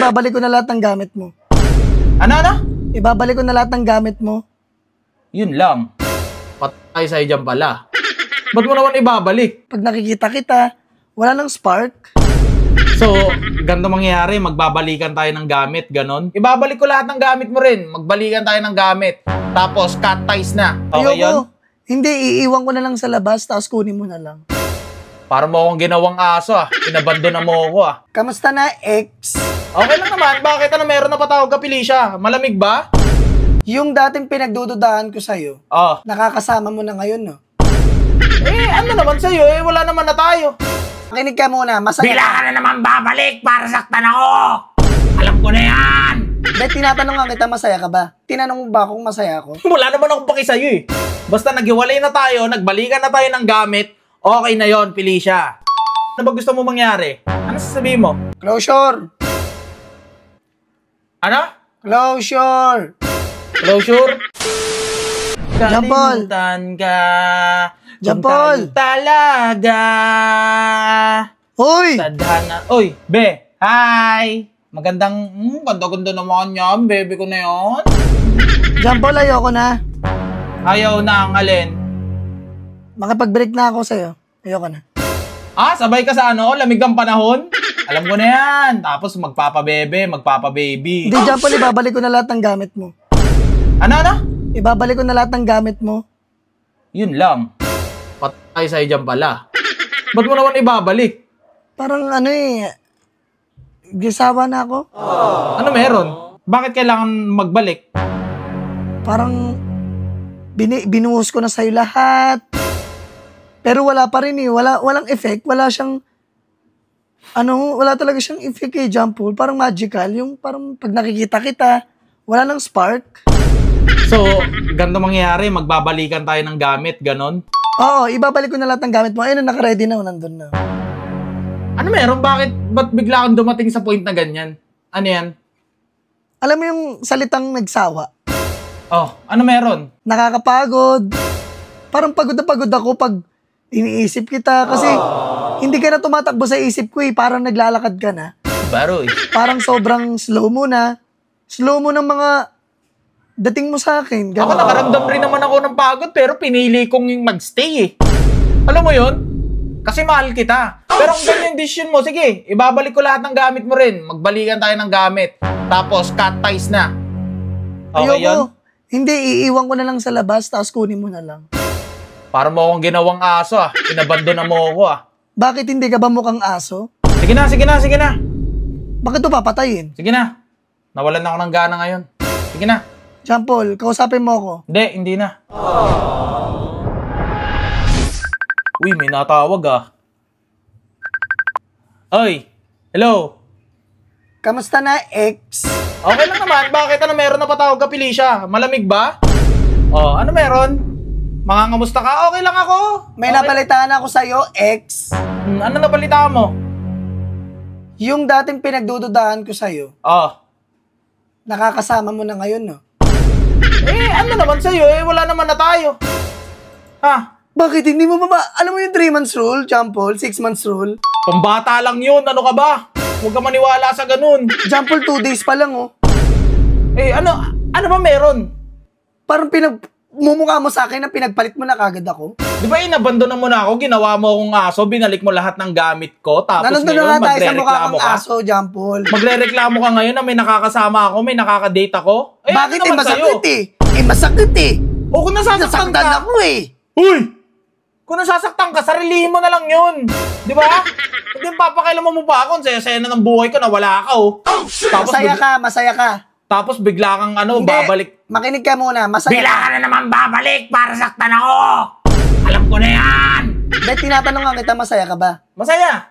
ibabalik ko na lahat ng gamit mo. Ano? Ibabalik ko na lahat ng gamit mo. Yun lang. Patay sa'yo dyan pala. Ba't mo naman ibabalik? Pag nakikita kita, wala nang spark. So, ganito mangyayari, magbabalikan tayo ng gamit, ganon? Ibabalik ko lahat ng gamit mo rin. Magbalikan tayo ng gamit. Tapos, cut ties na. Okay yun? Hindi, iiwan ko na lang sa labas, tapos kunin mo na lang. Para mo akong ginawang aso Inabando na mo ako Kamusta na, ex? Okay lang naman. Bakit meron na patawag ka, Felicia? Malamig ba? Yung dating pinagdududahan ko sa'yo, nakakasama mo na ngayon, no? Ano naman sa'yo? Wala naman na tayo. Makinig ka muna, masaya Bila ka na naman babalik para saktan ako! Alam ko na yan! Dahil tinatanong nga kita, masaya ka ba? Tinanong mo ba kung masaya ako? Wala naman akong paki sa'yo Basta naghiwalay na tayo, nagbalikan na tayo ng gamit, okay na yon, Felicia. Ano ba gusto mo mangyari? Ano sasabihin mo? Closure! Ano? Closure! Closure? Jampol! Kalimutan ka. Jampol! Talaga. Hoy! Tadhana. Oy, be. Hi! Magandang, ganda-ganda naman yan. Baby ko na yon. Jampol, ayoko na. Ayaw na ang alin. Makipag-break na ako sa'yo. Ayoko na. Sabay ka sa lamig ang panahon? Alam ko na yan. Tapos magpapabebe, magpapababy. Hindi, Jampol, ibabalik ko na lahat ng gamit mo. Ano? Ibabalik ko na lahat ng gamit mo. Yun lang. Patay sa'yo dyan pala. Ba't mo naman ibabalik? Parang gisawa na ako. Ano meron? Bakit kailangan magbalik? Parang binuhos ko na sa'yo lahat. Pero wala pa rin walang effect. Wala siyang, wala talaga siyang effect Jampol. Parang magical. Yung parang pag nakikita kita, wala nang spark. So, ganito mangyayari, magbabalikan tayo ng gamit, ganon? Oo, ibabalik ko na lahat ng gamit mo. Ayun, naka-ready na, nandun na. Ano meron? Ba't bigla kang dumating sa point na ganyan? Ano yan? Alam mo yung salitang nagsawa? Ano meron? Nakakapagod. Parang pagod na pagod ako pag iniisip kita. Kasi hindi ka na tumatakbo sa isip ko Parang naglalakad ka na. Baroy. Parang sobrang slow mo na. Slow mo ng mga dating mo sa akin. Ako nakaramdam rin naman ako ng pagod pero pinili kong magstay Alam mo yun? Kasi mahal kita. Pero kung ganyan yung decision mo, sige, ibabalik ko lahat ng gamit mo rin. Magbalikan tayo ng gamit. Tapos, cut ties na. Okay yun? Hindi, iiwan ko na lang sa labas, tapos kunin mo na lang. Para mo akong ginawang aso Inabando na mo ako Bakit hindi ka ba mukhang aso? Sige na. Bakit ito papatayin? Sige na. Nawalan na ako ng gana ngayon. Sige na. Jampol, kausapin mo ako. Hindi na. Uy, may natawag Oy, hello. Kamusta na, ex? Okay lang naman. Bakit meron na patawag ka, Felicia? Malamig ba? Ano meron? Mangangamusta ka? Okay lang ako. May napalitaan ako sa'yo, ex. Ano napalitaan mo? Yung dating pinagdududahan ko sa'yo. Nakakasama mo na ngayon, no? Ano naman sa'yo? Wala naman na tayo. Bakit? Hindi mo ba alam mo yung 3 months rule, Jampol? 6 months rule? Pambata lang yun. Ano ka ba? Huwag ka maniwala sa ganun. Jampol, 2 days pa lang, Ano ba meron? Parang mumukha mo sa akin na pinagpalit mo na kagad ako. Di ba inabandon mo na ako? Ginawa mo akong aso, binalik mo lahat ng gamit ko, tapos Nandun ngayon na tayo sa mukha magre-reklamo kang ka? aso, Jampol. Magre-reklamo ka ngayon na may nakakasama ako, may nakaka-date ako? Bakit? Ano naman Masakit sa'yo? Masakit Kung nasasaktan Nasaktan ka. ako Uy! Kung nasasaktan ka, sarilihin mo na lang yun. Di ba? Hindi papakailan mo pa ako. Saya-saya na ng buhay ko na wala ka Tapos masaya ka. Tapos bigla kang Hindi, babalik. Makinig ka muna, masaya Bigla ka na naman babalik para saktan ako. Alam ko na yan. Dahil tinatanong nga kita, masaya ka ba? Masaya.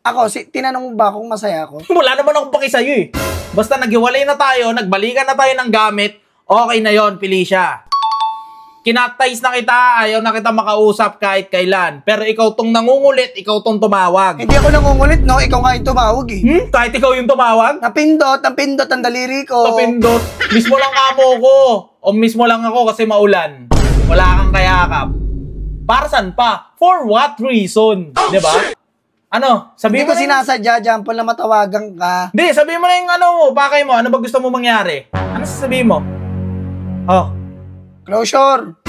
Ako, tinanong mo ba kung masaya ako? Wala naman akong paki sa'yo Basta naghiwalay na tayo, nagbalikan na tayo ng gamit, okay na yon, Felicia. Kinatayis na kita, ayaw na kita makausap kahit kailan. Pero ikaw tong nangungulit, ikaw tong tumawag. Hindi ako nangungulit, no? Ikaw nga yung tumawag Kahit ikaw yung tumawag? Napindot ang daliri ko. Napindot. Mismo lang kamo ko. O mismo lang ako kasi maulan. Wala kang kayakap. Para saan pa? For what reason? Diba? Ano? Hindi Sabihin ko mo na yung... sinasadya, Jampol, na matawagan ka. Hindi, sabihin mo na yung ano mo, pakay mo. Ano ba gusto mo mangyari? Ano sasabihin mo? Oh. Closure!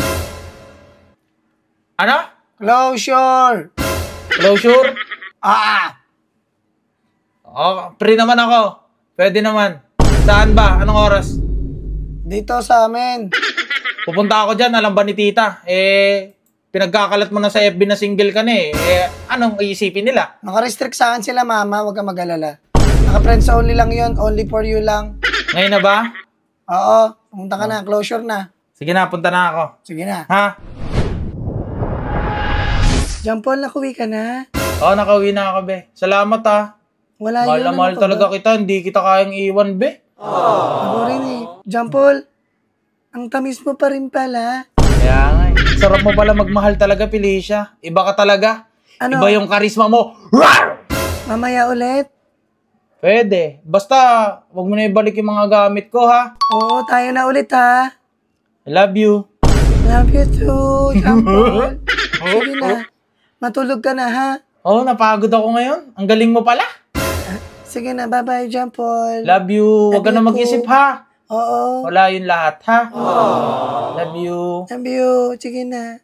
Ano? Closure! Closure? Ah! Oh, free naman ako. Pwede naman. Saan ba? Anong oras? Dito sa amin. Pupunta ako dyan, alam ba ni tita? Pinagkakalat mo na sa FB na single ka na eh. Anong iisipin nila? Naka-restrict sa akin sila, mama. Huwag kang mag-alala. Naka-friends only lang yon, only for you lang. Ngayon na ba? Oo, pumunta ka na. Closure na. Sige na, punta na ako. Sige na. Ha? Jampol, nakuwi ka na. Oo, nakauwi na ako, be. Salamat ha. Wala Mahal na yun. mahal talaga kita. Hindi kita kayang iwan, be. Ako rin eh. Jampol, ang tamis mo pa rin pala. Kaya nga eh. Sarap mo pala magmahal talaga, Felicia. Iba ka talaga. Ano? Iba yung karisma mo. Rawr! Mamaya ulit. Pwede. Basta, wag mo na ibalik yung mga gamit ko, ha? Oo, tayo na ulit ha. I love you. Love you too, Jampol. Sige na. Matulog ka na ha. Oh, napagod ako ngayon. Ang galing mo pala. Sige na, bye-bye, Jampol. Love you. Huwag ka Love na you mag-isip, too. ha? Oo. Wala yun lahat, ha? Love you. Love you. Sige na.